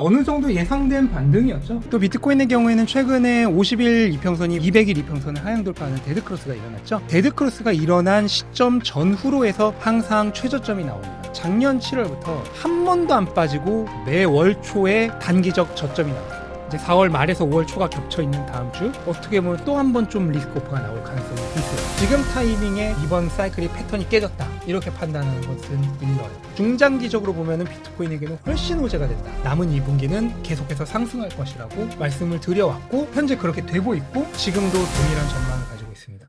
어느 정도 예상된 반등이었죠. 또 비트코인의 경우에는 최근에 50일 이평선이 200일 이평선을 하향 돌파하는 데드크로스가 일어났죠. 데드크로스가 일어난 시점 전후로 해서 항상 최저점이 나옵니다. 작년 7월부터 한 번도 안 빠지고 매월 초에 단기적 저점이 나왔어요. 이제 4월 말에서 5월 초가 겹쳐 있는 다음 주 어떻게 보면 또 한 번 좀 리스크 오프가 나올 가능성이 있어요. 지금 타이밍에 이번 사이클이 패턴이 깨졌다 이렇게 판단하는 것은 일러요. 중장기적으로 보면은 비트코인에게는 훨씬 호재가 된다. 남은 2분기는 계속해서 상승할 것이라고 말씀을 드려왔고 현재 그렇게 되고 있고 지금도 동일한 전망을 가지고 있습니다.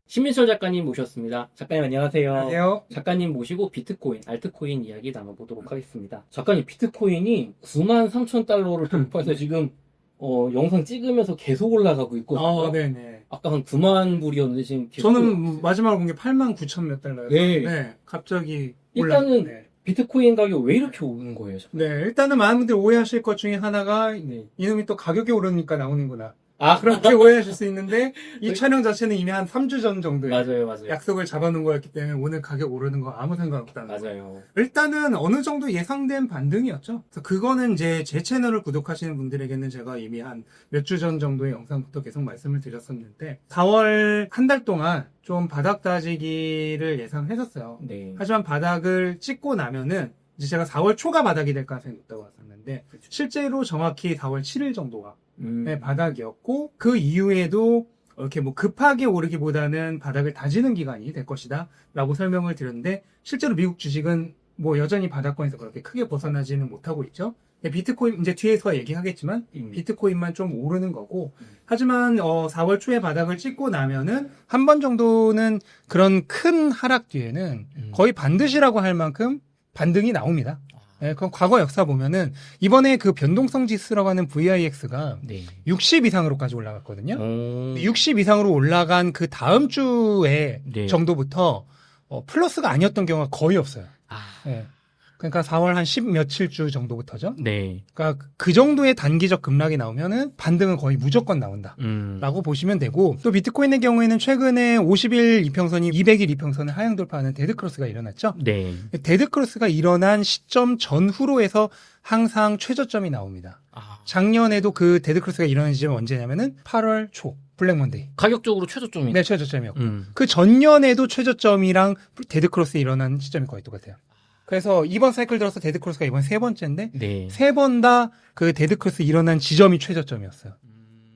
신민철 작가님 모셨습니다. 작가님 안녕하세요. 안녕하세요. 작가님 모시고 비트코인, 알트코인 이야기 나눠보도록 하겠습니다. 작가님 비트코인이 93,000달러를 돌파해서 지금 영상 찍으면서 계속 올라가고 있거든요. 네네. 아까 한 9만 불이었는데 지금 계속 저는 마지막으로 본 게 89,000 몇 달러였어요. 네. 갑자기 일단은 네. 비트코인 가격 왜 이렇게 오른 거예요? 네, 일단은 많은 분들이 오해하실 것 중에 하나가 네. 이놈이 또 가격이 오르니까 나오는구나. 아, 그렇게 오해하실 수 있는데 이 촬영 자체는 이미 한 3주 전 정도에 맞아요. 약속을 잡아놓은 거였기 때문에 오늘 가격 오르는 거 아무 상관없다는 거예요. 맞아요. 일단은 어느 정도 예상된 반등이었죠. 그래서 그거는 이제 제 채널을 구독하시는 분들에게는 제가 이미 한 몇 주 전 정도의 영상부터 계속 말씀을 드렸었는데 4월 한 달 동안 좀 바닥 다지기를 예상했었어요. 네. 하지만 바닥을 찍고 나면은 이제 제가 4월 초가 바닥이 될 가능성이 높다고 봤었는데 실제로 정확히 4월 7일 정도가 바닥이었고 그 이후에도 이렇게 뭐 급하게 오르기보다는 바닥을 다지는 기간이 될 것이다 라고 설명을 드렸는데 실제로 미국 주식은 뭐 여전히 바닥권에서 그렇게 크게 벗어나지는 못하고 있죠. 비트코인 이제 뒤에서 얘기하겠지만 비트코인만 좀 오르는 거고 하지만 4월 초에 바닥을 찍고 나면은 한 번 정도는 그런 큰 하락 뒤에는 거의 반드시라고 할 만큼 반등이 나옵니다. 네, 그럼 과거 역사 보면은 이번에 그 변동성 지수라고 하는 VIX가 네. 60 이상으로까지 올라갔거든요. 오. 60 이상으로 올라간 그 다음 주에 네. 정도부터 플러스가 아니었던 경우가 거의 없어요. 아. 네. 그러니까 4월 한 10 며칠 주 정도부터죠. 네. 그러니까 그 정도의 단기적 급락이 나오면은 반등은 거의 무조건 나온다. 라고 보시면 되고 또 비트코인의 경우에는 최근에 50일 이평선이 200일 이평선을 하향 돌파하는 데드크로스가 일어났죠. 네. 데드크로스가 일어난 시점 전후로 해서 항상 최저점이 나옵니다. 아. 작년에도 그 데드크로스가 일어난 시점이 언제냐면은 8월 초 블랙먼데이. 가격적으로 최저점이. 네, 최저점이었고. 그 전년에도 최저점이랑 데드크로스 일어난 시점이 거의 똑같아요. 그래서 이번 사이클 들어서 데드크로스가 이번 세 번째인데 네. 세 번 다 그 데드크로스 일어난 지점이 최저점이었어요.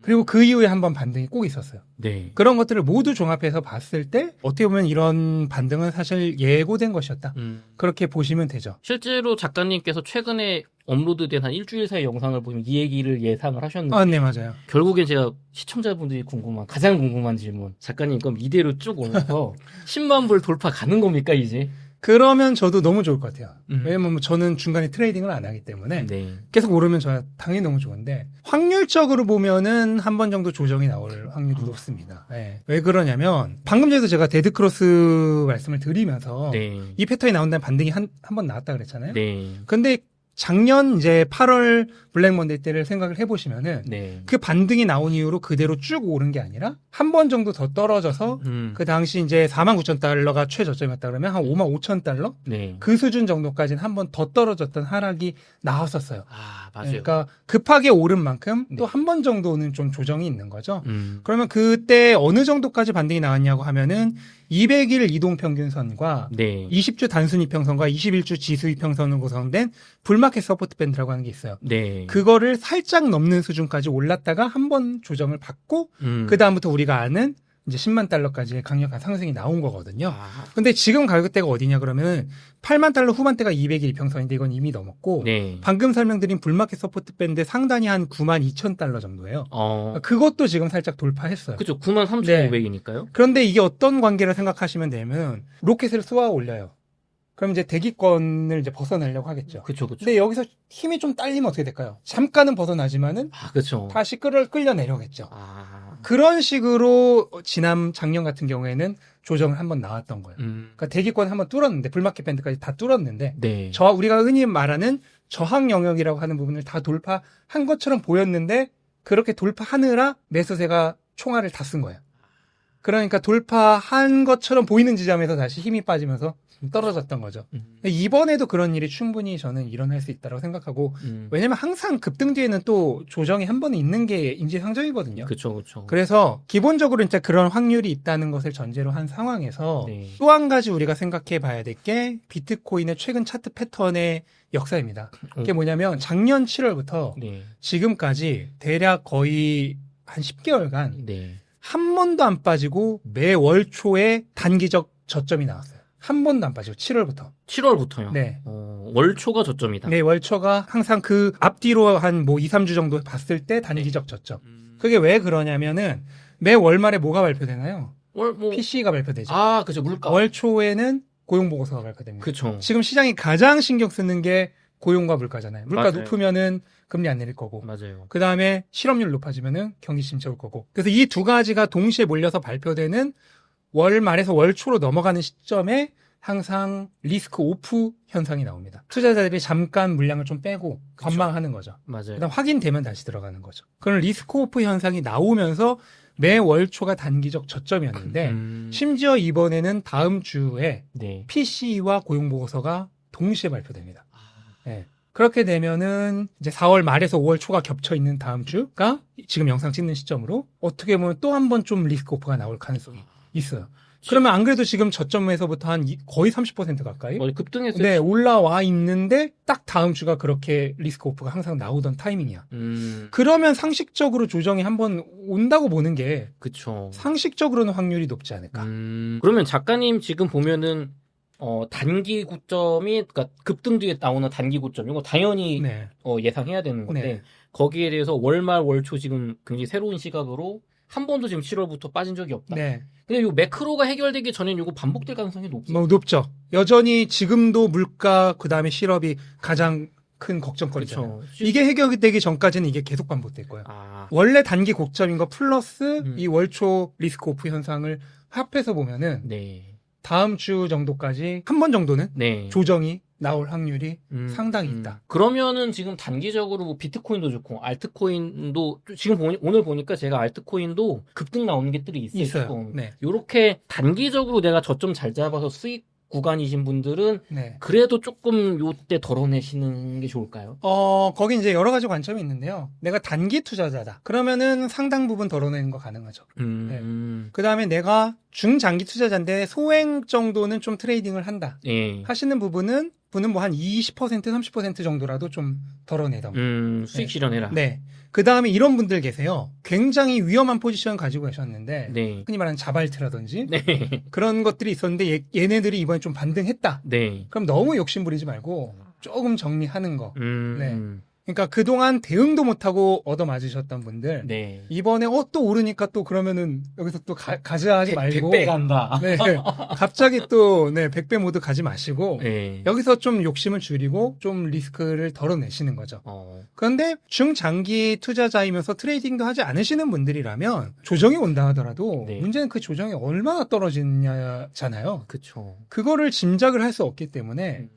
그리고 그 이후에 한번 반등이 꼭 있었어요. 네. 그런 것들을 모두 종합해서 봤을 때 어떻게 보면 이런 반등은 사실 예고된 것이었다. 그렇게 보시면 되죠. 실제로 작가님께서 최근에 업로드된 한 일주일 사이 영상을 보면 이 얘기를 예상을 하셨는데 아, 네, 맞아요. 결국엔 제가 시청자분들이 가장 궁금한 질문. 작가님 그럼 이대로 쭉 오면서 10만 불 돌파 가는 겁니까 이제? 그러면 저도 너무 좋을 것 같아요. 왜냐면 저는 중간에 트레이딩을 안 하기 때문에 네. 계속 오르면 저 당연히 너무 좋은데 확률적으로 보면은 한 번 정도 조정이 나올 확률이 높습니다. 네. 왜 그러냐면 방금 전에도 제가 데드크로스 말씀을 드리면서 네. 이 패턴이 나온다는 반등이 한 번 나왔다 그랬잖아요. 네. 근데 작년 이제 8월 블랙먼데이 때를 생각을 해보시면은 네. 그 반등이 나온 이후로 그대로 쭉 오른 게 아니라 한 번 정도 더 떨어져서 그 당시 이제 49,000달러가 최저점이었다 그러면 한 55,000달러? 네. 그 수준 정도까지는 한 번 더 떨어졌던 하락이 나왔었어요. 아, 맞아요. 그러니까 급하게 오른 만큼 네. 또 한 번 정도는 좀 조정이 있는 거죠. 음. 그러면 그때 어느 정도까지 반등이 나왔냐고 하면은 200일 이동평균선과 네. 20주 단순이평선과 21주 지수이평선으로 구성된 불마켓 서포트 밴드라고 하는 게 있어요. 네. 그거를 살짝 넘는 수준까지 올랐다가 한 번 조정을 받고 그 다음부터 우리가 아는 이제 10만 달러까지의 강력한 상승이 나온 거거든요. 아. 근데 지금 가격대가 어디냐 그러면 8만 달러 후반대가 200일 이평선인데 이건 이미 넘었고 네. 방금 설명드린 불마켓 서포트 밴드 상단이 한 9만 2천 달러 정도예요. 그것도 지금 살짝 돌파했어요. 그쵸. 93,500이니까요. 그런데 이게 어떤 관계를 생각하시면 되면 로켓을 쏘아 올려요. 그럼 이제 대기권을 이제 벗어나려고 하겠죠. 그쵸. 근데 여기서 힘이 좀 딸리면 어떻게 될까요? 잠깐은 벗어나지만은 아, 그쵸. 다시 끌려내려겠죠. 아. 그런 식으로 작년 같은 경우에는 조정을 한번 나왔던 거예요. 그러니까 대기권 한번 뚫었는데 불마켓 밴드까지 다 뚫었는데 네. 우리가 흔히 말하는 저항 영역이라고 하는 부분을 다 돌파한 것처럼 보였는데 그렇게 돌파하느라 매수세가 총알을 다 쓴 거예요. 그러니까 돌파한 것처럼 보이는 지점에서 다시 힘이 빠지면서 떨어졌던 거죠. 이번에도 그런 일이 충분히 저는 일어날 수 있다고 생각하고 왜냐면 항상 급등 뒤에는 또 조정이 한 번은 있는 게 인지상정이거든요. 그쵸. 그래서 기본적으로 진짜 그런 확률이 있다는 것을 전제로 한 상황에서 네. 또 한 가지 우리가 생각해 봐야 될 게 비트코인의 최근 차트 패턴의 역사입니다. 그게 뭐냐면 작년 7월부터 네. 지금까지 대략 거의 한 10개월간 네. 한 번도 안 빠지고 매월 초에 단기적 저점이 나왔어요. 한 번도 안 빠지고 7월부터. 7월부터요. 네. 월초가 저점이다. 네, 월초가 항상 그 앞뒤로 한 뭐 2, 3주 정도 봤을 때 단기적 저점. 그게 왜 그러냐면은 매 월말에 뭐가 발표되나요? PC가 발표되죠. 그죠. 물가. 월초에는 고용보고서가 발표됩니다. 그쵸. 지금 시장이 가장 신경 쓰는 게 고용과 물가잖아요. 물가 맞아요. 높으면은 금리 안 내릴 거고. 맞아요. 그 다음에 실업률 높아지면은 경기 침체 올 거고. 그래서 이 두 가지가 동시에 몰려서 발표되는 월 말에서 월 초로 넘어가는 시점에 항상 리스크 오프 현상이 나옵니다. 투자자들이 잠깐 물량을 좀 빼고 관망하는 거죠. 맞아요. 그다음 확인되면 다시 들어가는 거죠. 그런 리스크 오프 현상이 나오면서 매 월 초가 단기적 저점이었는데 심지어 이번에는 다음 주에 네. PC와 고용보고서가 동시에 발표됩니다. 네. 그렇게 되면은 이제 4월 말에서 5월 초가 겹쳐 있는 다음 주가 지금 영상 찍는 시점으로 어떻게 보면 또 한 번 좀 리스크 오프가 나올 가능성이 있어요. 그러면 안 그래도 지금 저점에서부터 한 거의 30% 가까이 급등했어요. 네, 올라와 있는데 딱 다음 주가 그렇게 리스크 오프가 항상 나오던 타이밍이야. 그러면 상식적으로 조정이 한번 온다고 보는 게 그쵸. 상식적으로는 확률이 높지 않을까. 그러면 작가님 지금 보면은 단기 고점이 그러니까 급등 뒤에 나오는 단기 고점 이거 당연히 네. 예상해야 되는 건데 네. 거기에 대해서 월말 월초 지금 굉장히 새로운 시각으로 한 번도 지금 7월부터 빠진 적이 없다. 네. 근데 이 매크로가 해결되기 전에는 이거 반복될 가능성이 높죠. 뭐 높죠. 여전히 지금도 물가 그다음에 실업이 가장 큰 걱정거리잖아요. 그쵸. 이게 해결되기 전까지는 이게 계속 반복될 거예요. 아, 원래 단기 고점인 거 플러스 이 월초 리스크 오프 현상을 합해서 보면은 네. 다음 주 정도까지 한 번 정도는 네. 조정이 나올 확률이 상당히 있다. 그러면은 지금 단기적으로 뭐 비트코인도 좋고 알트코인도 지금 오늘 보니까 제가 알트코인도 급등 나오는 게들이 있어요. 있어요. 네. 요렇게 단기적으로 내가 저점 잘 잡아서 수익 구간이신 분들은 네. 그래도 조금 요때 덜어내시는 게 좋을까요? 거기 이제 여러 가지 관점이 있는데요. 내가 단기 투자자다. 그러면은 상당 부분 덜어내는 거 가능하죠. 그 다음에 내가 중장기 투자자인데 소액 정도는 좀 트레이딩을 한다. 예. 하시는 부분은 뭐 한 20%, 30% 정도라도 좀 덜어내다. 수익 실현해라. 네. 그 다음에 이런 분들 계세요. 굉장히 위험한 포지션 가지고 계셨는데, 네. 흔히 말하는 자발트라든지, 네. 그런 것들이 있었는데, 얘네들이 이번에 좀 반등했다. 네. 그럼 너무 욕심 부리지 말고, 조금 정리하는 거. 네. 그러니까 그동안 대응도 못하고 얻어맞으셨던 분들, 네. 이번에 또 오르니까 또 그러면은 여기서 또 가자 하지 말고, 100배 간다. 네. 갑자기 또, 100배 모드 가지 마시고, 네. 여기서 좀 욕심을 줄이고, 좀 리스크를 덜어내시는 거죠. 그런데 중장기 투자자이면서 트레이딩도 하지 않으시는 분들이라면 조정이 온다 하더라도 네. 문제는 그 조정이 얼마나 떨어지냐잖아요. 그쵸. 그거를 짐작을 할 수 없기 때문에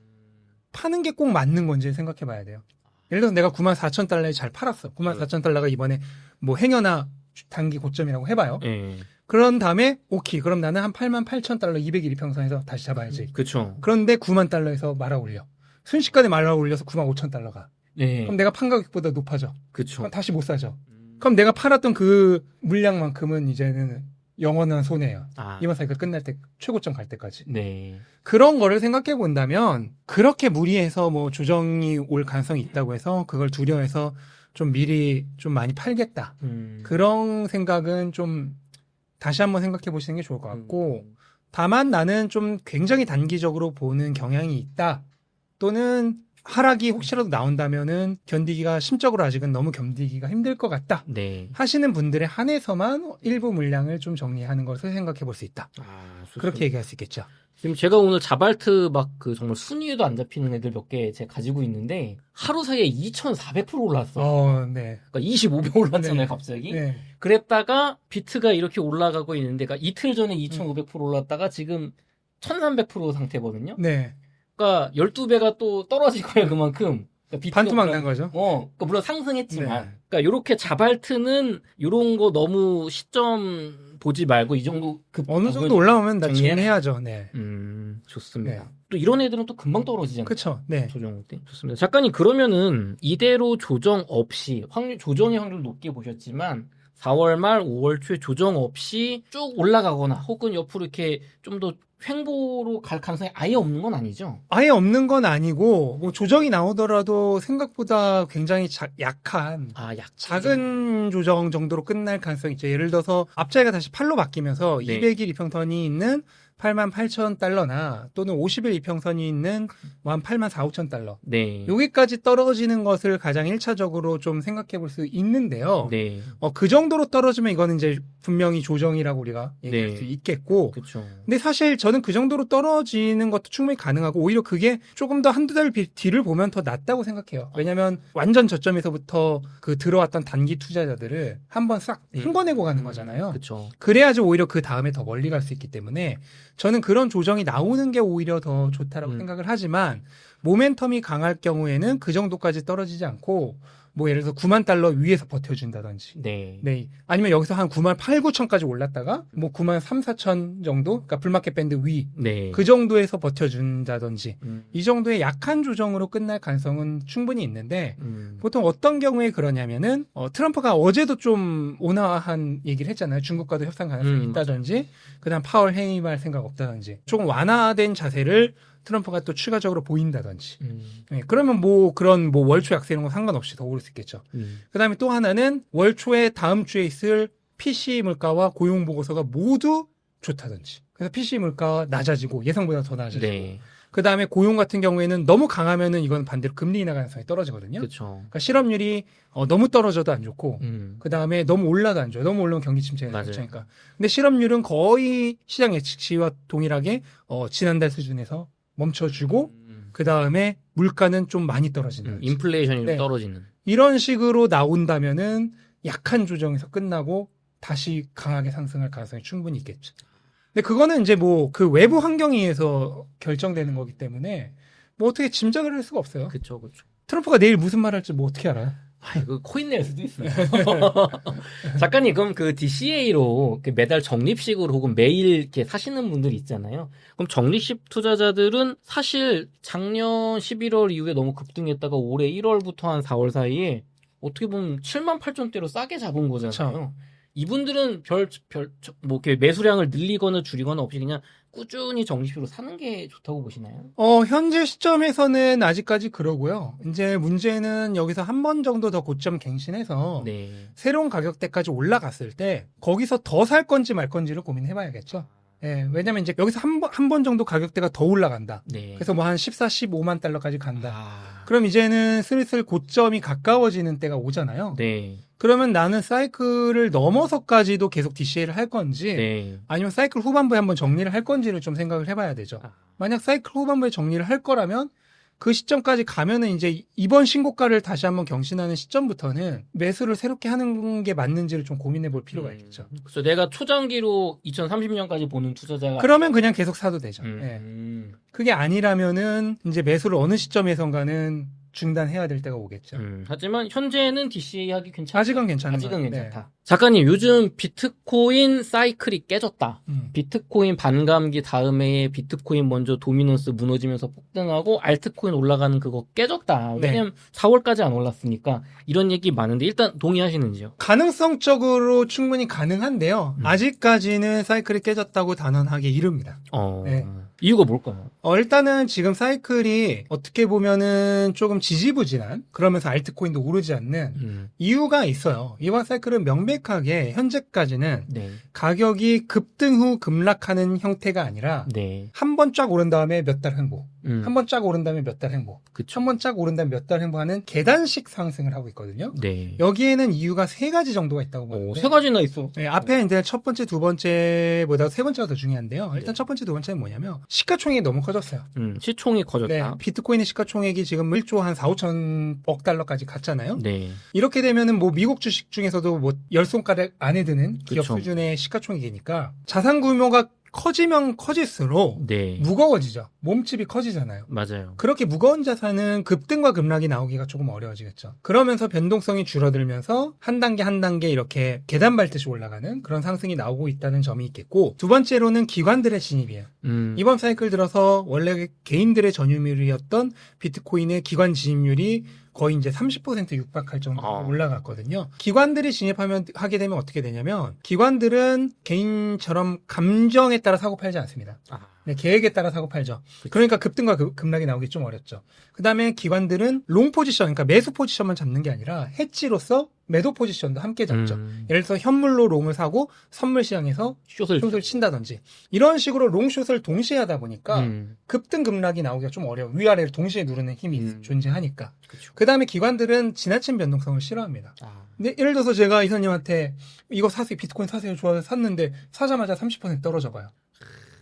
파는 게 꼭 맞는 건지 생각해 봐야 돼요. 예를 들어서 내가 94,000달러에 잘 팔았어. 94,000달러가 이번에 뭐 행여나 단기 고점이라고 해봐요. 네. 그런 다음에 오케이. 그럼 나는 한 88,000달러 201평선에서 다시 잡아야지. 그쵸. 그런데 90,000달러에서 말아 올려. 순식간에 말아 올려서 95,000달러가. 네. 그럼 내가 판 가격보다 높아져. 그쵸. 그럼 다시 못 사죠. 그럼 내가 팔았던 그 물량만큼은 이제는 영원한 손해예요. 이번 사이클 끝날 때 최고점 갈 때까지. 네. 그런 거를 생각해 본다면 그렇게 무리해서 뭐 조정이 올 가능성이 있다고 해서 그걸 두려워해서 좀 미리 좀 많이 팔겠다. 그런 생각은 좀 다시 한번 생각해 보시는 게 좋을 것 같고 다만 나는 좀 굉장히 단기적으로 보는 경향이 있다. 또는 하락이 혹시라도 나온다면은 견디기가 심적으로 아직은 너무 견디기가 힘들 것 같다. 네. 하시는 분들에 한해서만 일부 물량을 좀 정리하는 것을 생각해 볼 수 있다. 그렇게 얘기할 수 있겠죠. 지금 제가 오늘 자발트 막 그 정말 순위에도 안 잡히는 애들 몇 개 제가 가지고 있는데 하루 사이에 2,400% 올랐어. 네. 그러니까 25배 올랐잖아요, 네. 갑자기. 네. 그랬다가 비트가 이렇게 올라가고 있는데, 그러니까 이틀 전에 2,500% 올랐다가 지금 1,300% 상태거든요. 네. 그러니까 12배가 또 떨어질 거예요, 그만큼. 그러니까 비트가 반토막 난 거죠. 그러니까 물론 상승했지만. 네. 그러니까 요렇게 자발트는 요런 거 너무 시점 보지 말고 이 정도 어느 정도 올라오면 나 정리해? 정리해야죠. 네. 좋습니다. 네. 또 이런 애들은 또 금방 떨어지잖아요. 그렇죠. 네. 조정 때. 좋습니다. 작가님 그러면은 이대로 조정 없이 조정의 확률 높게 보셨지만 4월 말 5월 초에 조정 없이 쭉 올라가거나 혹은 옆으로 이렇게 좀 더 횡보로 갈 가능성이 아예 없는 건 아니죠? 아예 없는 건 아니고 뭐 조정이 나오더라도 생각보다 굉장히 약한 작은 조정 정도로 끝날 가능성이 있죠. 예를 들어서 앞자리가 다시 8로 바뀌면서 네. 200일 이평선이 있는 88,000달러나 또는 50일 이평선이 있는 뭐 한 84,500달러. 네. 여기까지 떨어지는 것을 가장 1차적으로 좀 생각해 볼 수 있는데요. 네. 그 정도로 떨어지면 이거는 이제 분명히 조정이라고 우리가 얘기할 네. 수 있겠고. 그렇죠. 근데 사실 저는 그 정도로 떨어지는 것도 충분히 가능하고 오히려 그게 조금 더 한두 달 뒤를 보면 더 낫다고 생각해요. 왜냐면 완전 저점에서부터 그 들어왔던 단기 투자자들을 한번 싹 헹궈내고 가는 거잖아요. 그렇죠. 그래야지 오히려 그 다음에 더 멀리 갈 수 있기 때문에 저는 그런 조정이 나오는 게 오히려 더 좋다라고 생각을 하지만 모멘텀이 강할 경우에는 그 정도까지 떨어지지 않고 뭐 예를 들어서 9만 달러 위에서 버텨준다든지 네. 네. 아니면 여기서 한 9만 8, 9천까지 올랐다가 뭐 9만 3, 4천 정도 그러니까 불마켓 밴드 위 네. 그 정도에서 버텨준다든지 이 정도의 약한 조정으로 끝날 가능성은 충분히 있는데 보통 어떤 경우에 그러냐면은 트럼프가 어제도 좀 온화한 얘기를 했잖아요. 중국과도 협상 가능성이 있다든지 그다음 파월 해임할 생각 없다든지 조금 완화된 자세를 트럼프가 또 추가적으로 보인다든지. 네, 그러면 뭐 그런 뭐 월초 약세 이런 거 상관없이 더 오를 수 있겠죠. 그다음에 또 하나는 월초에 다음 주에 있을 PC 물가와 고용 보고서가 모두 좋다든지. 그래서 PC 물가가 낮아지고 예상보다 더 낮아지고. 네. 그다음에 고용 같은 경우에는 너무 강하면은 이건 반대로 금리 인하 가능성이 떨어지거든요. 그렇죠. 그러니까 실업률이 너무 떨어져도 안 좋고 그다음에 너무 올라도 안 좋아요. 너무 올라오면 경기 침체가 닥치니까. 근데 실업률은 거의 시장 예측치와 동일하게 지난달 수준에서 멈춰주고 그 다음에 물가는 좀 많이 떨어진다. 인플레이션이 네. 떨어지는. 이런 식으로 나온다면은 약한 조정에서 끝나고 다시 강하게 상승할 가능성이 충분히 있겠죠. 근데 그거는 이제 뭐 그 외부 환경에 의해서 결정되는 거기 때문에 뭐 어떻게 짐작을 할 수가 없어요. 그렇죠, 그렇죠. 트럼프가 내일 무슨 말 할지 뭐 어떻게 알아요? 그 코인 낼 수도 있어요. 작가님, 그럼 그 DCA로 매달 적립식으로 혹은 매일 이렇게 사시는 분들이 있잖아요. 그럼 적립식 투자자들은 사실 작년 11월 이후에 너무 급등했다가 올해 1월부터 한 4월 사이에 어떻게 보면 7만 8천대로 싸게 잡은 거잖아요. 그렇죠. 이분들은 뭐 이렇게 매수량을 늘리거나 줄이거나 없이 그냥 꾸준히 적립식으로 사는 게 좋다고 보시나요? 현재 시점에서는 아직까지 그러고요. 이제 문제는 여기서 한 번 정도 더 고점 갱신해서 네. 새로운 가격대까지 올라갔을 때 거기서 더 살 건지 말 건지를 고민해봐야겠죠. 예, 왜냐면 이제 여기서 한 번 정도 가격대가 더 올라간다. 네. 그래서 뭐 한 14, 15만 달러까지 간다. 아. 그럼 이제는 슬슬 고점이 가까워지는 때가 오잖아요. 네. 그러면 나는 사이클을 넘어서까지도 계속 DCA를 할 건지 네. 아니면 사이클 후반부에 한번 정리를 할 건지를 좀 생각을 해봐야 되죠. 만약 사이클 후반부에 정리를 할 거라면 그 시점까지 가면은 이제 이번 신고가를 다시 한번 경신하는 시점부터는 매수를 새롭게 하는 게 맞는지를 좀 고민해 볼 필요가 있겠죠. 그래서 내가 초장기로 2030년까지 보는 투자자가 그러면 그냥 계속 사도 되죠. 예. 음. 그게 아니라면은 이제 매수를 어느 시점에선가는 중단해야 될 때가 오겠죠. 하지만 현재는 DCA 하기 괜찮다. 아직은 괜찮은 아직은 것 괜찮다. 네. 작가님, 요즘 비트코인 사이클이 깨졌다. 비트코인 반감기 다음에 비트코인 먼저 도미넌스 무너지면서 폭등하고 알트코인 올라가는 그거 깨졌다. 왜냐면 4월까지 안 올랐으니까 이런 얘기 많은데 일단 동의하시는지요? 가능성적으로 충분히 가능한데요. 아직까지는 사이클이 깨졌다고 단언하기 이릅니다. 네. 이유가 뭘까요? 일단은 지금 사이클이 어떻게 보면은 조금 지지부진한 그러면서 알트코인도 오르지 않는 이유가 있어요. 이번 사이클은 명백하게 현재까지는 네. 가격이 급등 후 급락하는 형태가 아니라 네. 한 번 쫙 오른 다음에 몇 달 횡보, 한 번 쫙 오른 다음에 몇 달 횡보, 그쵸. 한 번 쫙 오른 다음에 몇 달 횡보하는 계단식 상승을 하고 있거든요. 네. 여기에는 이유가 세 가지 정도가 있다고 보는데 세 가지나 있어. 네, 앞에 이제 첫 번째, 두 번째보다 세 번째가 더 중요한데요. 일단 첫 번째, 두 번째는 뭐냐면 시가총액이 너무 커졌어요. 시총이 커졌다. 네, 비트코인의 시가총액이 지금 1조 한 4, 5천억 달러까지 갔잖아요. 네. 이렇게 되면은 뭐 미국 주식 중에서도 뭐 10손가락 안에 드는 기업 그쵸. 수준의 시가총액이니까 자산 규모가 커지면 커질수록 네. 무거워지죠. 몸집이 커지잖아요. 맞아요. 그렇게 무거운 자산은 급등과 급락이 나오기가 조금 어려워지겠죠. 그러면서 변동성이 줄어들면서 한 단계 한 단계 이렇게 계단 밟듯이 올라가는 그런 상승이 나오고 있다는 점이 있겠고, 두 번째로는 기관들의 진입이에요. 이번 사이클 들어서 원래 개인들의 전유물이었던 비트코인의 기관 진입률이 거의 이제 30% 육박할 정도로 올라갔거든요. 기관들이 하게 되면 어떻게 되냐면, 기관들은 개인처럼 감정에 따라 사고 팔지 않습니다. 네, 계획에 따라 사고 팔죠. 그러니까 급등과 급락이 나오기 좀 어렵죠. 그 다음에 기관들은 롱 포지션, 그러니까 매수 포지션만 잡는 게 아니라 해지로서 매도 포지션도 함께 잡죠. 예를 들어서 현물로 롱을 사고 선물 시장에서 숏을 친다든지, 이런 식으로 롱숏을 동시에 하다 보니까 급등 급락이 나오기가 좀 어려워. 위아래를 동시에 누르는 힘이 존재하니까. 그 다음에 기관들은 지나친 변동성을 싫어합니다. 근데 예를 들어서 제가 이사님한테 이거 사세요, 비트코인 사세요, 좋아서 샀는데 사자마자 30% 떨어져 봐요.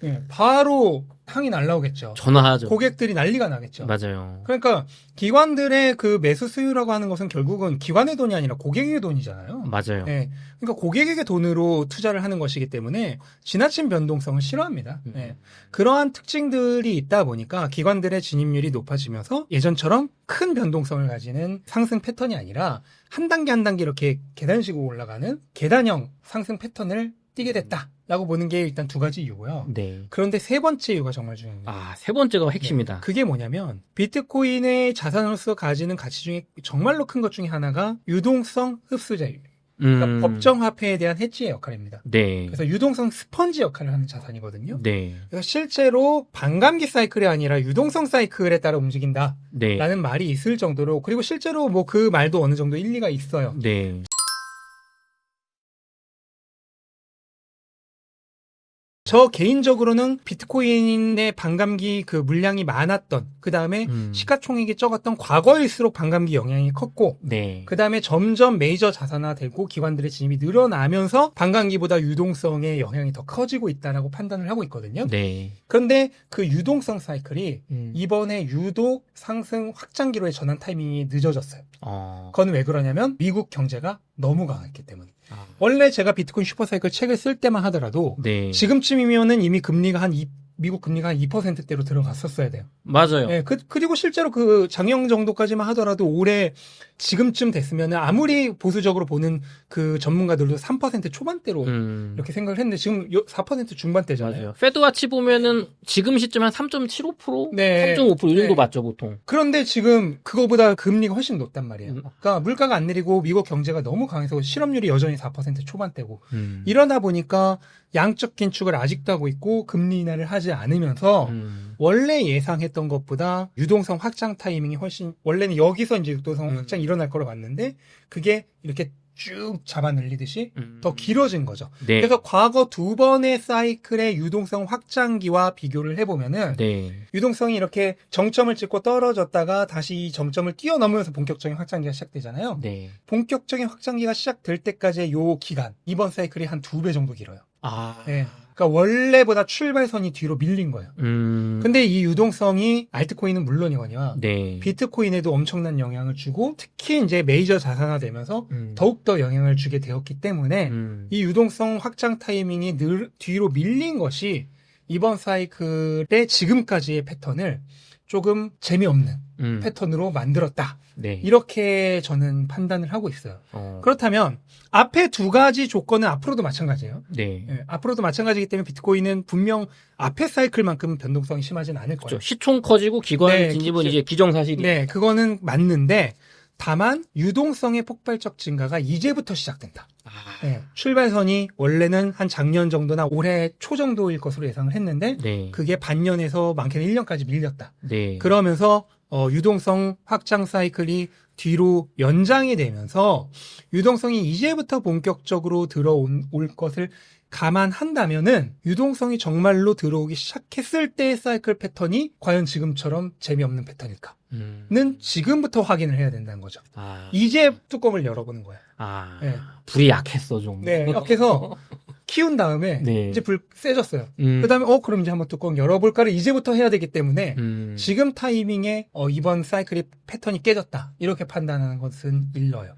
예, 바로 항이 날라오겠죠. 전화하죠. 고객들이 난리가 나겠죠. 맞아요. 그러니까 기관들의 그 매수 수요라고 하는 것은 결국은 기관의 돈이 아니라 고객의 돈이잖아요. 맞아요. 예, 그러니까 고객에게 돈으로 투자를 하는 것이기 때문에 지나친 변동성을 싫어합니다. 예, 그러한 특징들이 있다 보니까 기관들의 진입률이 높아지면서 예전처럼 큰 변동성을 가지는 상승 패턴이 아니라 한 단계 한 단계 이렇게 계단식으로 올라가는 계단형 상승 패턴을 띄게 됐다라고 보는 게 일단 두 가지 이유고요. 네. 그런데 세 번째 이유가 정말 중요합니다. 세 번째가 핵심이다. 네. 그게 뭐냐면 비트코인의 자산으로서 가지는 가치 중에 정말로 큰 것 중에 하나가 유동성 흡수자율. 그러니까 법정 화폐에 대한 해지의 역할입니다. 네. 그래서 유동성 스펀지 역할을 하는 자산이거든요. 네. 그래서 실제로 반감기 사이클이 아니라 유동성 사이클에 따라 움직인다라는 네. 말이 있을 정도로, 그리고 실제로 뭐 그 말도 어느 정도 일리가 있어요. 네. 저 개인적으로는 비트코인의 반감기 그 물량이 많았던, 그 다음에 시가총액이 적었던 과거일수록 반감기 영향이 컸고, 네. 그 다음에 점점 메이저 자산화되고 기관들의 진입이 늘어나면서 반감기보다 유동성의 영향이 더 커지고 있다라고 판단을 하고 있거든요. 네. 그런데 그 유동성 사이클이 이번에 유독 상승 확장기로의 전환 타이밍이 늦어졌어요. 그건 왜 그러냐면 미국 경제가 너무 강했기 때문에. 원래 제가 비트코인 슈퍼사이클 책을 쓸 때만 하더라도 네. 지금쯤이면은 이미 금리가 미국 금리가 한 2%대로 들어갔었어야 돼요. 맞아요. 네, 그리고 실제로 그 작년 정도까지만 하더라도 올해 지금쯤 됐으면은 아무리 보수적으로 보는 그 전문가들도 3% 초반대로 이렇게 생각을 했는데 지금 4% 중반대잖아요. 맞아요. 페드와치 보면은 지금 시점 한 3.75%? 네. 3.5% 이 정도 네. 맞죠, 보통. 그런데 지금 그거보다 금리가 훨씬 높단 말이에요. 그러니까 물가가 안 내리고 미국 경제가 너무 강해서 실업률이 여전히 4% 초반대고 이러다 보니까 양적 긴축을 아직도 하고 있고 금리 인하를 하지 않으면서 원래 예상했던 것보다 유동성 확장 타이밍이 훨씬, 원래는 여기서 이제 유동성 확장이 일어날 거로 봤는데 그게 이렇게 쭉 잡아 늘리듯이 더 길어진 거죠. 네. 그래서 과거 두 번의 사이클의 유동성 확장기와 비교를 해보면은 네. 유동성이 이렇게 정점을 찍고 떨어졌다가 다시 이 정점을 뛰어넘으면서 본격적인 확장기가 시작되잖아요. 네. 본격적인 확장기가 시작될 때까지의 요 기간, 이번 사이클이 한 2배 정도 길어요. 네. 그러니까 원래보다 출발선이 뒤로 밀린 거예요. 근데 이 유동성이 알트코인은 물론이거니와 네. 비트코인에도 엄청난 영향을 주고 특히 이제 메이저 자산화되면서 더욱더 영향을 주게 되었기 때문에 이 유동성 확장 타이밍이 뒤로 밀린 것이 이번 사이클의 지금까지의 패턴을 조금 재미없는 패턴으로 만들었다. 네. 이렇게 저는 판단을 하고 있어요. 그렇다면 앞에 두 가지 조건은 앞으로도 마찬가지예요. 네. 네, 앞으로도 마찬가지이기 때문에 비트코인은 분명 앞에 사이클만큼 변동성이 심하진 않을 거예요. 그렇죠. 시총 커지고 기관 네, 진입은 이제 기정사실이. 네, 그거는 맞는데 다만 유동성의 폭발적 증가가 이제부터 시작된다. 네, 출발선이 원래는 한 작년 정도나 올해 초 정도일 것으로 예상을 했는데 네. 그게 반년에서 많게는 1년까지 밀렸다. 네. 그러면서 유동성 확장 사이클이 뒤로 연장이 되면서 유동성이 이제부터 본격적으로 올 것을 감안한다면은 유동성이 정말로 들어오기 시작했을 때의 사이클 패턴이 과연 지금처럼 재미없는 패턴일까는 지금부터 확인을 해야 된다는 거죠. 이제 뚜껑을 열어보는 거야. 네. 불이 약했어 좀. 네, 이렇게 해서 키운 다음에 네. 이제 불 세졌어요. 그다음에 그럼 이제 한번 뚜껑 열어볼까를 이제부터 해야 되기 때문에 지금 타이밍에 이번 사이클이 패턴이 깨졌다 이렇게 판단하는 것은 일러요.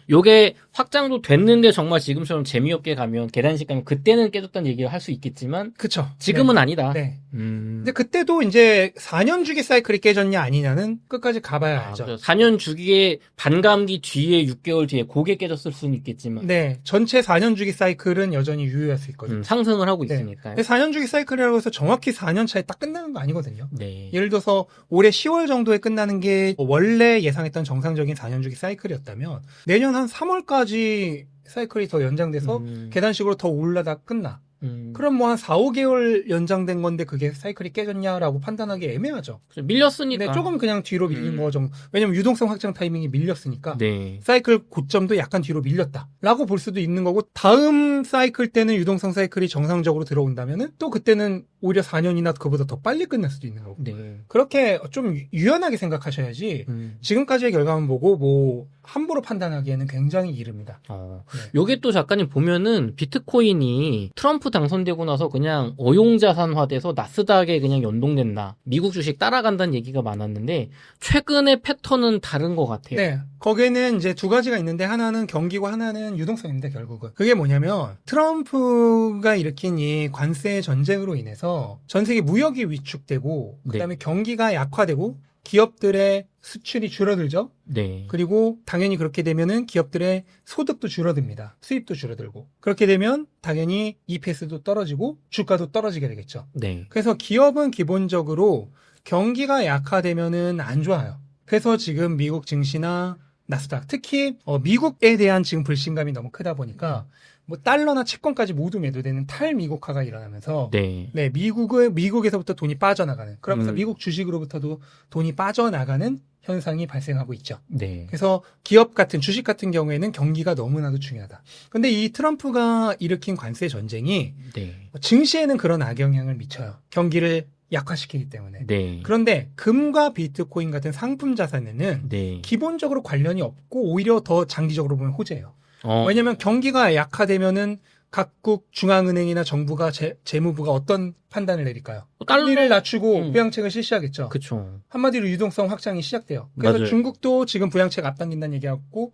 요게 확장도 됐는데 정말 지금처럼 재미없게 가면 계단식 가면 그때는 깨졌다는 얘기를 할 수 있겠지만 그쵸. 지금은 네. 아니다. 네. 근데 그때도 이제 4년 주기 사이클이 깨졌냐 아니냐는 끝까지 가봐야 알죠. 4년 주기에 반감기 뒤에 6개월 뒤에 고게 깨졌을 수는 있겠지만 네. 전체 4년 주기 사이클은 여전히 유효할 수 있거든요. 상승을 하고 네. 있으니까요. 근데 4년 주기 사이클이라고 해서 정확히 4년 차에 딱 끝나는 거 아니거든요. 네. 예를 들어서 올해 10월 정도에 끝나는 게 원래 예상했던 정상적인 4년 주기 사이클이었다면 내년 한 3월까지 사이클이 더 연장돼서 계단식으로 더 올라다 끝나. 그럼 뭐 한 4, 5개월 연장된 건데 그게 사이클이 깨졌냐라고 판단하기 애매하죠. 밀렸으니까. 네, 조금 그냥 뒤로 밀린 거 정도. 왜냐면 유동성 확장 타이밍이 밀렸으니까. 네. 사이클 고점도 약간 뒤로 밀렸다라고 볼 수도 있는 거고 다음 사이클 때는 유동성 사이클이 정상적으로 들어온다면은 또 그때는 오히려 4년이나 그보다 더 빨리 끝날 수도 있는 거고. 네. 그렇게 좀 유연하게 생각하셔야지 지금까지의 결과만 보고 뭐 함부로 판단하기에는 굉장히 이릅니다. 네. 요게 또 작가님 보면은 비트코인이 트럼프 당선되고 나서 그냥 어용자산화돼서 나스닥에 그냥 연동된다. 미국 주식 따라간다는 얘기가 많았는데 최근의 패턴은 다른 것 같아요. 네. 거기에는 이제 두 가지가 있는데 하나는 경기고 하나는 유동성입니다, 결국은. 그게 뭐냐면 트럼프가 일으킨 이 관세 전쟁으로 인해서 전 세계 무역이 위축되고 그다음에 경기가 약화되고 기업들의 수출이 줄어들죠. 네. 그리고 당연히 그렇게 되면은 기업들의 소득도 줄어듭니다. 수입도 줄어들고. 그렇게 되면 당연히 EPS도 떨어지고 주가도 떨어지게 되겠죠. 네. 그래서 기업은 기본적으로 경기가 약화되면은 안 좋아요. 그래서 지금 미국 증시나 나스닥, 특히 미국에 대한 지금 불신감이 너무 크다 보니까 뭐 달러나 채권까지 모두 매도되는 탈미국화가 일어나면서 네. 네, 미국에서부터 돈이 빠져나가는 그러면서 미국 주식으로부터도 돈이 빠져나가는 현상이 발생하고 있죠. 네. 그래서 기업 같은 주식 같은 경우에는 경기가 너무나도 중요하다. 근데 이 트럼프가 일으킨 관세 전쟁이 네. 증시에는 그런 악영향을 미쳐요. 경기를 약화시키기 때문에. 네. 그런데 금과 비트코인 같은 상품 자산에는 네. 기본적으로 관련이 없고 오히려 더 장기적으로 보면 호재예요. 왜냐하면 경기가 약화되면은 각국 중앙은행이나 정부가 재무부가 어떤 판단을 내릴까요? 금리를 낮추고 부양책을 실시하겠죠. 그렇죠. 한마디로 유동성 확장이 시작돼요. 그래서 맞아요. 중국도 지금 부양책 앞당긴다는 얘기하고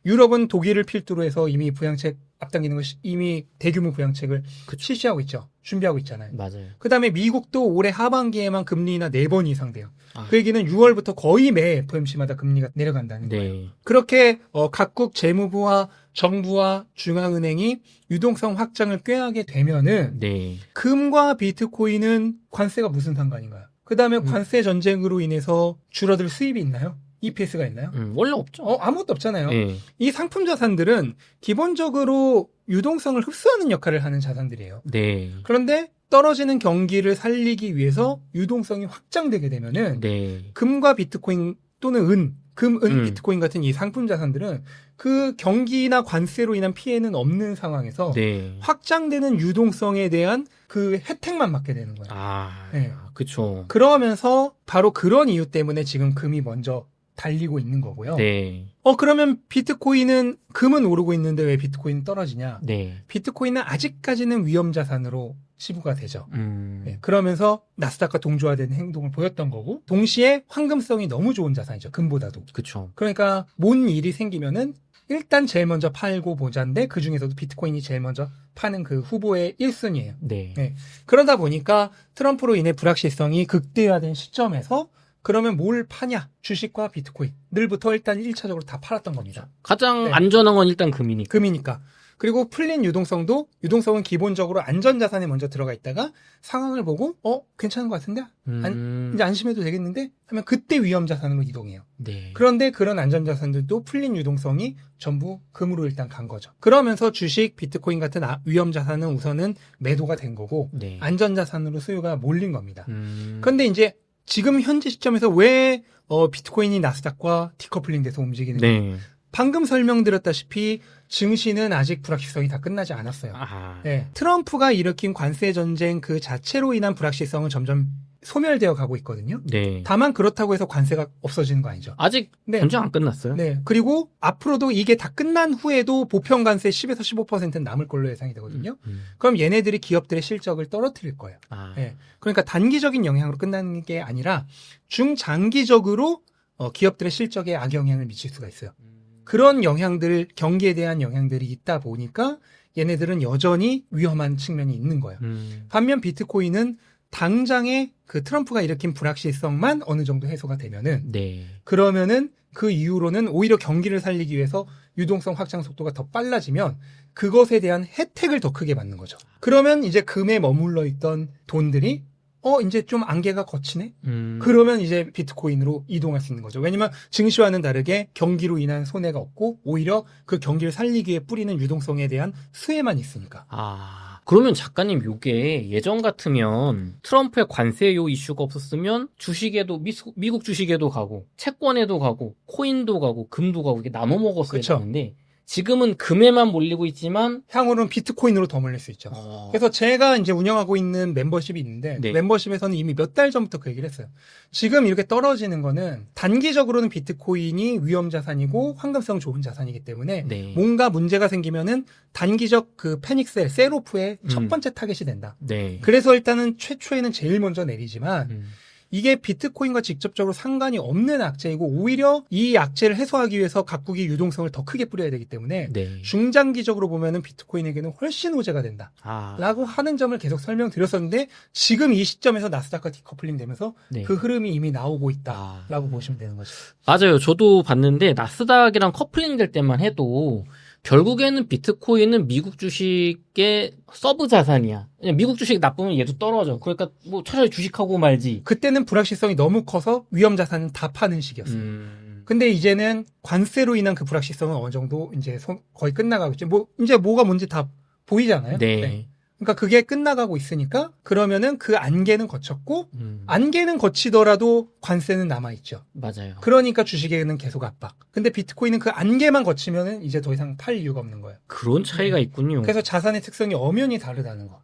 유럽은 독일을 필두로 해서 이미 부양책 앞당기는 거 이미 대규모 부양책을 실시하고 있죠. 준비하고 있잖아요. 맞아요. 그다음에 미국도 올해 하반기에만 금리나 4번 이상 돼요. 그 얘기는 6월부터 거의 매 FOMC마다 금리가 내려간다는 거예요. 네. 그렇게 각국 재무부와 정부와 중앙은행이 유동성 확장을 꾀하게 되면은 네. 금과 비트코인은 관세가 무슨 상관인가요? 그다음에 관세 전쟁으로 인해서 줄어들 수입이 있나요? EPS가 있나요? 원래 없죠. 아무것도 없잖아요. 네. 이 상품 자산들은 기본적으로 유동성을 흡수하는 역할을 하는 자산들이에요. 네. 그런데 떨어지는 경기를 살리기 위해서 유동성이 확장되게 되면은 네. 금과 비트코인 또는 비트코인 같은 이 상품 자산들은 그 경기나 관세로 인한 피해는 없는 상황에서 네. 확장되는 유동성에 대한 그 혜택만 받게 되는 거예요. 네. 그렇죠. 그러면서 바로 그런 이유 때문에 지금 금이 먼저 달리고 있는 거고요. 네. 그러면 금은 오르고 있는데 왜 비트코인은 떨어지냐? 네. 비트코인은 아직까지는 위험 자산으로 치부가 되죠. 네. 그러면서 나스닥과 동조화되는 행동을 보였던 거고, 동시에 황금성이 너무 좋은 자산이죠. 금보다도. 그렇죠. 그러니까 뭔 일이 생기면은 일단 제일 먼저 팔고 보자인데 그 중에서도 비트코인이 제일 먼저 파는 그 후보의 1순위예요. 네. 그러다 보니까 트럼프로 인해 불확실성이 극대화된 시점에서 그러면 뭘 파냐? 주식과 비트코인. 늘부터 일단 1차적으로 다 팔았던 겁니다. 가장 안전한 건 일단 금이니까. 그리고 풀린 유동성은 기본적으로 안전자산에 먼저 들어가 있다가 상황을 보고 괜찮은 것 같은데? 이제 안심해도 되겠는데? 하면 그때 위험자산으로 이동해요. 네. 그런데 그런 안전자산들도 풀린 유동성이 전부 금으로 일단 간 거죠. 그러면서 주식, 비트코인 같은 위험자산은 우선은 매도가 된 거고 네. 안전자산으로 수요가 몰린 겁니다. 그런데 이제 지금 현재 시점에서 왜 비트코인이 나스닥과 디커플링 돼서 움직이는지 네. 방금 설명드렸다시피 증시는 아직 불확실성이 다 끝나지 않았어요. 네. 트럼프가 일으킨 관세 전쟁 그 자체로 인한 불확실성은 점점 소멸되어 가고 있거든요. 네. 다만 그렇다고 해서 관세가 없어지는 거 아니죠. 아직 전쟁 안 끝났어요. 네. 그리고 앞으로도 이게 다 끝난 후에도 보편 관세 10에서 15%는 남을 걸로 예상이 되거든요. 그럼 얘네들이 기업들의 실적을 떨어뜨릴 거예요. 네. 그러니까 단기적인 영향으로 끝나는 게 아니라 중장기적으로 기업들의 실적에 악영향을 미칠 수가 있어요. 그런 영향들, 경기에 대한 영향들이 있다 보니까 얘네들은 여전히 위험한 측면이 있는 거예요. 반면 비트코인은 당장에 그 트럼프가 일으킨 불확실성만 어느 정도 해소가 되면은 네. 그러면은 그 이후로는 오히려 경기를 살리기 위해서 유동성 확장 속도가 더 빨라지면 그것에 대한 혜택을 더 크게 받는 거죠. 그러면 이제 금에 머물러 있던 돈들이 이제 좀 안개가 거치네? 그러면 이제 비트코인으로 이동할 수 있는 거죠. 왜냐면 증시와는 다르게 경기로 인한 손해가 없고 오히려 그 경기를 살리기 위해 뿌리는 유동성에 대한 수혜만 있으니까. 그러면 작가님 요게 예전 같으면 트럼프의 관세 요 이슈가 없었으면 주식에도 미국 주식에도 가고 채권에도 가고 코인도 가고 금도 가고 이게 나눠 먹었어야 그쵸. 되는데 지금은 금에만 몰리고 있지만 향후로는 비트코인으로 더 몰릴 수 있죠. 그래서 제가 이제 운영하고 있는 멤버십이 있는데 네. 멤버십에서는 이미 몇 달 전부터 그 얘기를 했어요. 지금 이렇게 떨어지는 거는 단기적으로는 비트코인이 위험 자산이고 황금성 좋은 자산이기 때문에 네. 뭔가 문제가 생기면은 단기적 그 패닉셀, 셀오프의 첫 번째 타겟이 된다. 네. 그래서 일단은 최초에는 제일 먼저 내리지만 이게 비트코인과 직접적으로 상관이 없는 악재이고 오히려 이 악재를 해소하기 위해서 각국이 유동성을 더 크게 뿌려야 되기 때문에 네. 중장기적으로 보면은 비트코인에게는 훨씬 호재가 된다. 라고 하는 점을 계속 설명드렸었는데 지금 이 시점에서 나스닥과 디커플링 되면서 네. 그 흐름이 이미 나오고 있다라고 보시면 되는 거죠. 맞아요. 저도 봤는데 나스닥이랑 커플링 될 때만 해도 결국에는 비트코인은 미국 주식의 서브 자산이야. 그냥 미국 주식 나쁘면 얘도 떨어져. 그러니까 뭐 차라리 주식하고 말지. 그때는 불확실성이 너무 커서 위험 자산은 다 파는 시기였어요. 근데 이제는 관세로 인한 그 불확실성은 어느 정도 이제 거의 끝나가고 있죠. 이제 뭐가 뭔지 다 보이잖아요. 네. 그러니까 그게 끝나가고 있으니까 그러면은 그 안개는 거쳤고 안개는 거치더라도 관세는 남아있죠. 맞아요. 그러니까 주식에는 계속 압박. 근데 비트코인은 그 안개만 거치면은 이제 더 이상 팔 이유가 없는 거예요. 그런 차이가 있군요. 그래서 자산의 특성이 엄연히 다르다는 거.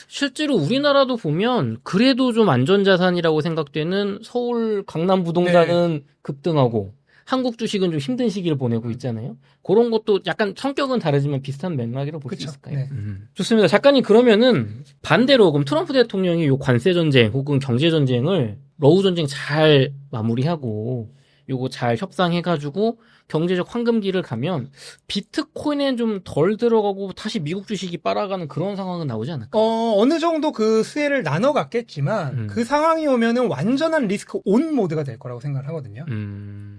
실제로 우리나라도 보면 그래도 좀 안전자산이라고 생각되는 서울 강남 부동산은 급등하고 한국 주식은 좀 힘든 시기를 보내고 있잖아요. 그런 것도 약간 성격은 다르지만 비슷한 맥락이라고 볼 수 있을까요? 네. 좋습니다. 작가님 그러면은 반대로 그럼 트럼프 대통령이 요 관세 전쟁 혹은 경제 전쟁을 러우 전쟁 잘 마무리하고 요거 잘 협상해가지고 경제적 황금기를 가면 비트코인엔 좀 덜 들어가고 다시 미국 주식이 빨아가는 그런 상황은 나오지 않을까? 어느 정도 그 수혜를 나눠 갔겠지만 그 상황이 오면은 완전한 리스크 온 모드가 될 거라고 생각을 하거든요.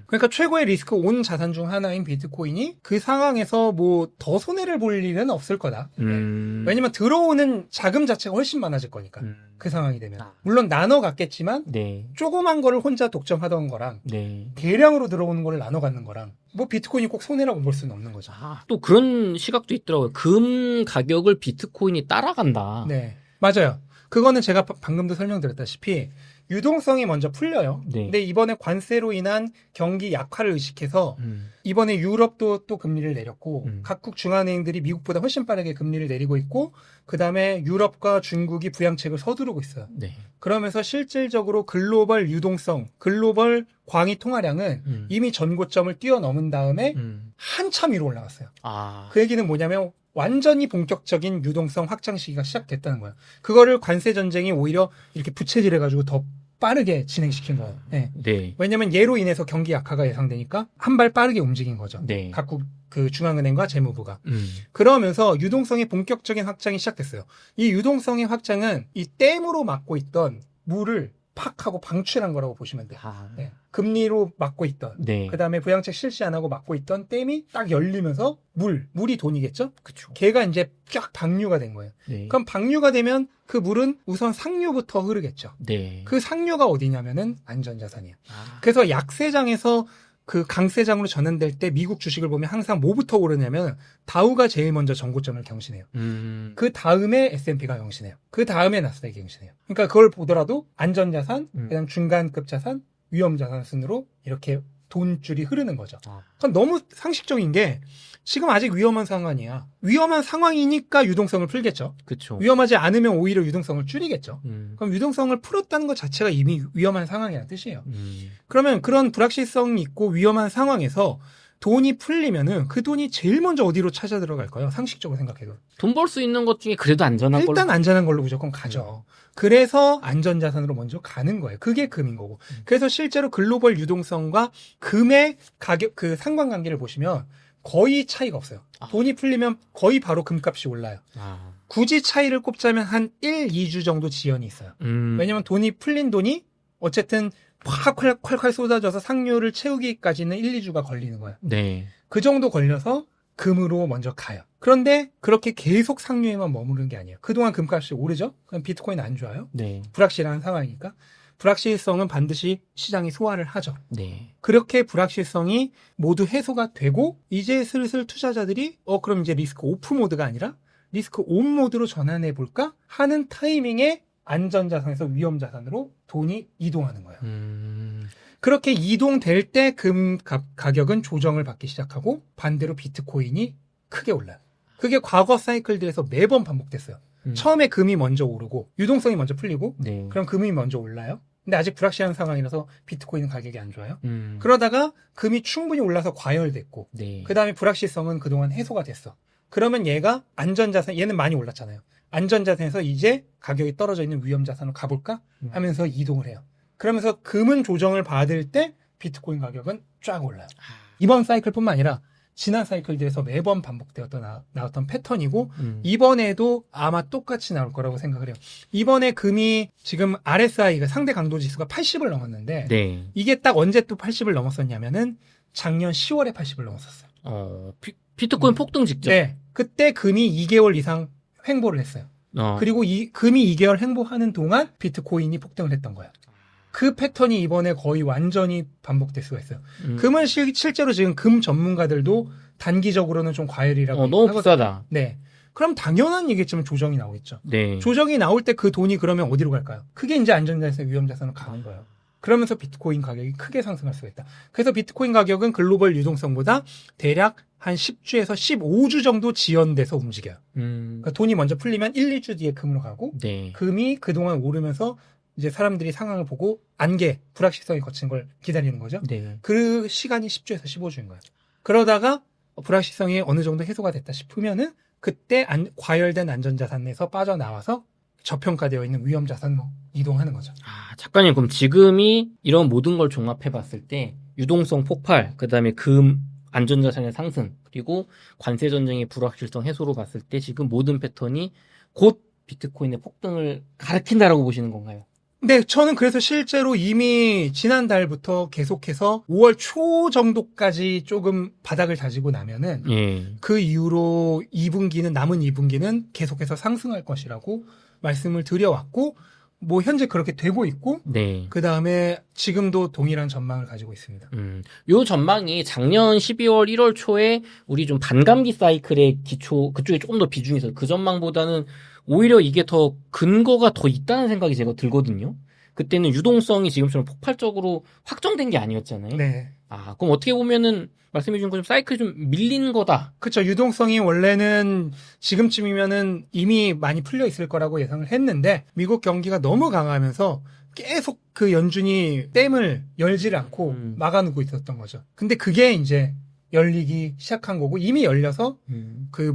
그러니까 최고의 리스크 온 자산 중 하나인 비트코인이 그 상황에서 뭐 더 손해를 볼 일은 없을 거다. 왜냐면 들어오는 자금 자체가 훨씬 많아질 거니까. 그 상황이 되면. 물론 나눠 갔겠지만 네. 조그만 거를 혼자 독점하던 거랑 네. 대량으로 들어오는 거를 나눠 갖는 거랑 뭐 비트코인이 꼭 손해라고 볼 수는 없는 거죠. 또 그런 시각도 있더라고요. 금 가격을 비트코인이 따라간다. 네. 맞아요. 그거는 제가 방금도 설명드렸다시피 유동성이 먼저 풀려요. 네. 근데 이번에 관세로 인한 경기 약화를 의식해서 이번에 유럽도 또 금리를 내렸고 각국 중앙은행들이 미국보다 훨씬 빠르게 금리를 내리고 있고 그다음에 유럽과 중국이 부양책을 서두르고 있어요. 네. 그러면서 실질적으로 글로벌 유동성, 글로벌 광의 통화량은 이미 전고점을 뛰어넘은 다음에 한참 위로 올라갔어요. 그 얘기는 뭐냐면 완전히 본격적인 유동성 확장 시기가 시작됐다는 거예요. 그거를 관세 전쟁이 오히려 이렇게 부채질해가지고 더 빠르게 진행시킨 거예요. 네. 네. 왜냐면 얘로 인해서 경기 약화가 예상되니까 한 발 빠르게 움직인 거죠. 네. 각국 그 중앙은행과 재무부가. 그러면서 유동성의 본격적인 확장이 시작됐어요. 이 유동성의 확장은 이 댐으로 막고 있던 물을 팍 하고 방출한 거라고 보시면 돼요. 네. 금리로 막고 있던, 네. 그 다음에 부양책 실시 안 하고 막고 있던 댐이 딱 열리면서 물이 돈이겠죠? 그쵸. 걔가 이제 쫙 방류가 된 거예요. 네. 그럼 방류가 되면 그 물은 우선 상류부터 흐르겠죠. 네. 그 상류가 어디냐면은 안전자산이에요. 그래서 약세장에서 그 강세장으로 전환될 때 미국 주식을 보면 항상 뭐부터 오르냐면 다우가 제일 먼저 전고점을 경신해요. 그 다음에 S&P가 경신해요. 그 다음에 나스닥이 경신해요. 그러니까 그걸 보더라도 안전자산, 그다음 중간급 자산, 위험자산 순으로 이렇게 돈줄이 흐르는 거죠. 그러니까 너무 상식적인 게 지금 아직 위험한 상황이야. 위험한 상황이니까 유동성을 풀겠죠. 그쵸. 위험하지 않으면 오히려 유동성을 줄이겠죠. 그럼 유동성을 풀었다는 것 자체가 이미 위험한 상황이라는 뜻이에요. 그러면 그런 불확실성이 있고 위험한 상황에서 돈이 풀리면은 그 돈이 제일 먼저 어디로 찾아 들어갈까요? 상식적으로 생각해도. 돈 벌 수 있는 것 중에 그래도 안전한 걸로. 일단 안전한 걸로 무조건 가죠. 그래서 안전자산으로 먼저 가는 거예요. 그게 금인 거고. 그래서 실제로 글로벌 유동성과 금의 가격, 그 상관관계를 보시면 거의 차이가 없어요. 돈이 풀리면 거의 바로 금값이 올라요. 아. 굳이 차이를 꼽자면 한 1, 2주 정도 지연이 있어요. 왜냐면 돈이 풀린 돈이 어쨌든 확 콸콸 쏟아져서 상류를 채우기까지는 1, 2주가 걸리는 거예요. 네. 그 정도 걸려서 금으로 먼저 가요. 그런데 그렇게 계속 상류에만 머무르는 게 아니에요. 그동안 금값이 오르죠? 그럼 비트코인 안 좋아요? 네. 불확실한 상황이니까. 불확실성은 반드시 시장이 소화를 하죠. 네. 그렇게 불확실성이 모두 해소가 되고 이제 슬슬 투자자들이 그럼 이제 리스크 오프 모드가 아니라 리스크 온 모드로 전환해 볼까 하는 타이밍에 안전자산에서 위험자산으로 돈이 이동하는 거예요. 그렇게 이동될 때 금 가격은 조정을 받기 시작하고 반대로 비트코인이 크게 올라요. 그게 과거 사이클들에서 매번 반복됐어요. 처음에 금이 먼저 오르고 유동성이 먼저 풀리고 네. 그럼 금이 먼저 올라요. 근데 아직 불확실한 상황이라서 비트코인 가격이 안 좋아요. 음. 그러다가 금이 충분히 올라서 과열됐고 네. 그 다음에 불확실성은 그동안 해소가 됐어. 그러면 얘가 안전자산, 얘는 많이 올랐잖아요. 안전자산에서 이제 가격이 떨어져 있는 위험자산으로 가볼까 하면서 이동을 해요. 그러면서 금은 조정을 받을 때 비트코인 가격은 쫙 올라요. 이번 사이클뿐만 아니라 지난 사이클들에서 매번 반복되었던 나왔던 패턴이고 이번에도 아마 똑같이 나올 거라고 생각을 해요. 이번에 금이 지금 RSI가 상대 강도 지수가 80을 넘었는데 네. 이게 딱 언제 또 80을 넘었었냐면은 작년 10월에 80을 넘었었어요. 비트코인 폭등 직전. 네. 그때 금이 2개월 이상 횡보를 했어요. 그리고 금이 2개월 횡보하는 동안 비트코인이 폭등을 했던 거예요. 그 패턴이 이번에 거의 완전히 반복될 수가 있어요. 금은 실제로 지금 금 전문가들도 단기적으로는 좀 과열이라고 너무 하거든요. 비싸다. 네. 그럼 당연한 얘기지만 조정이 나오겠죠. 네. 조정이 나올 때 그 돈이 그러면 어디로 갈까요? 그게 이제 안전자산, 위험자산으로 가는 거예요. 그러면서 비트코인 가격이 크게 상승할 수가 있다. 그래서 비트코인 가격은 글로벌 유동성보다 대략 한 10주에서 15주 정도 지연돼서 움직여요. 그러니까 돈이 먼저 풀리면 1, 2주 뒤에 금으로 가고 네. 금이 그동안 오르면서 이제 사람들이 상황을 보고 불확실성이 거친 걸 기다리는 거죠. 네. 그 시간이 10주에서 15주인 거예요. 그러다가 불확실성이 어느 정도 해소가 됐다 싶으면은 그때 과열된 안전자산에서 빠져나와서 저평가되어 있는 위험자산으로 이동하는 거죠. 작가님, 그럼 지금이 이런 모든 걸 종합해 봤을 때 유동성 폭발, 그다음에 금 안전자산의 상승, 그리고 관세 전쟁의 불확실성 해소로 봤을 때 지금 모든 패턴이 곧 비트코인의 폭등을 가리킨다라고 보시는 건가요? 네, 저는 그래서 실제로 이미 지난달부터 계속해서 5월 초 정도까지 조금 바닥을 다지고 나면은 예. 그 이후로 남은 2분기는 계속해서 상승할 것이라고 말씀을 드려왔고 뭐 현재 그렇게 되고 있고 네. 그 다음에 지금도 동일한 전망을 가지고 있습니다. 요 전망이 작년 12월 1월 초에 우리 좀 반감기 사이클의 기초 그쪽에 조금 더 비중이 있어요. 그 전망보다는 오히려 이게 더 근거가 더 있다는 생각이 제가 들거든요. 그때는 유동성이 지금처럼 폭발적으로 확정된 게 아니었잖아요. 네. 그럼 어떻게 보면은 말씀해 주신 것처럼 사이클이 좀 밀린 거다. 그렇죠. 유동성이 원래는 지금쯤이면은 이미 많이 풀려 있을 거라고 예상을 했는데 미국 경기가 너무 강하면서 계속 그 연준이 댐을 열지를 않고 막아놓고 있었던 거죠. 근데 그게 이제 열리기 시작한 거고 이미 열려서 그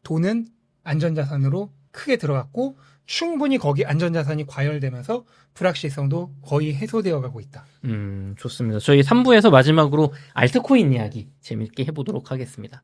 돈은 안전자산으로 크게 들어갔고 충분히 거기 안전자산이 과열되면서 불확실성도 거의 해소되어 가고 있다. 좋습니다. 저희 3부에서 마지막으로 알트코인 이야기 재밌게 해보도록 하겠습니다.